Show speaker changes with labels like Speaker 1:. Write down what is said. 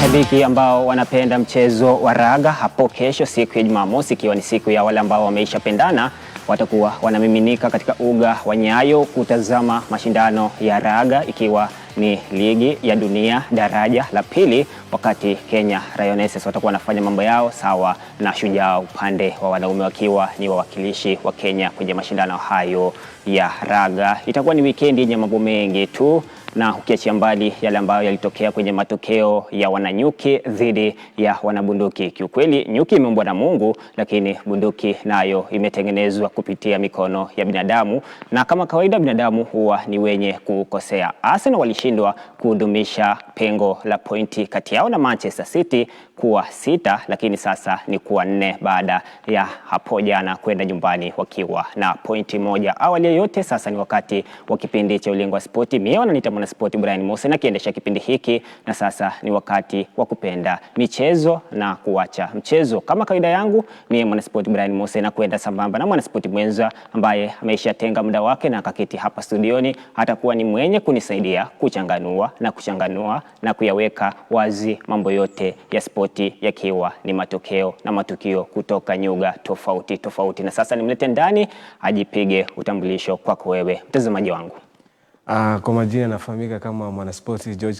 Speaker 1: mashabiki ambao wanapenda mchezo wa raga hapo kesho siku ya Jumamosi, ikiwa ni siku ya wale ambao wameishapendana, watakuwa wanamiminika katika uga wa Nyayo kutazama mashindano ya raga, ikiwa ni ligi ya dunia daraja la pili, wakati Kenya Lionesses watakuwa wanafanya mambo yao sawa na Shujaa upande wa wanaume wakiwa ni wawakilishi wa Kenya kwenye mashindano hayo ya raga. Itakuwa ni weekend yenye mambo mengi tu, na ukiachia mbali yale ambayo yalitokea kwenye matokeo ya wananyuki dhidi ya wanabunduki. Kiukweli nyuki imeumbwa na Mungu, lakini bunduki nayo imetengenezwa kupitia mikono ya binadamu, na kama kawaida binadamu huwa ni wenye kukosea. Arsenal walishindwa kudumisha pengo la pointi kati yao na Manchester City kuwa 6, lakini sasa ni kuwa 4 baada ya hapo jana kwenda nyumbani wakiwa na pointi moja. Awali ya yote, sasa ni wakati wa kipindi cha Ulingo wa Spoti. Mimi wananiita Mwanaspoti Brian Mose na kiendesha kipindi hiki, na sasa ni wakati wa kupenda michezo na kuacha mchezo. Kama kawaida yangu, mimi Mwanaspoti Brian Mose na kwenda sambamba na Mwanaspoti mwenza ambaye ameishatenga muda wake na akaketi hapa studioni, atakuwa ni mwenye kunisaidia kuchanganua na kuyaweka wazi mambo yote ya spoti, yakiwa ni matokeo na matukio kutoka nyuga tofauti. Na sasa nimlete ndani ajipige utambulisho kwako wewe mtazamaji wangu.
Speaker 2: Kwa majina nafahamika kama Mwanaspoti George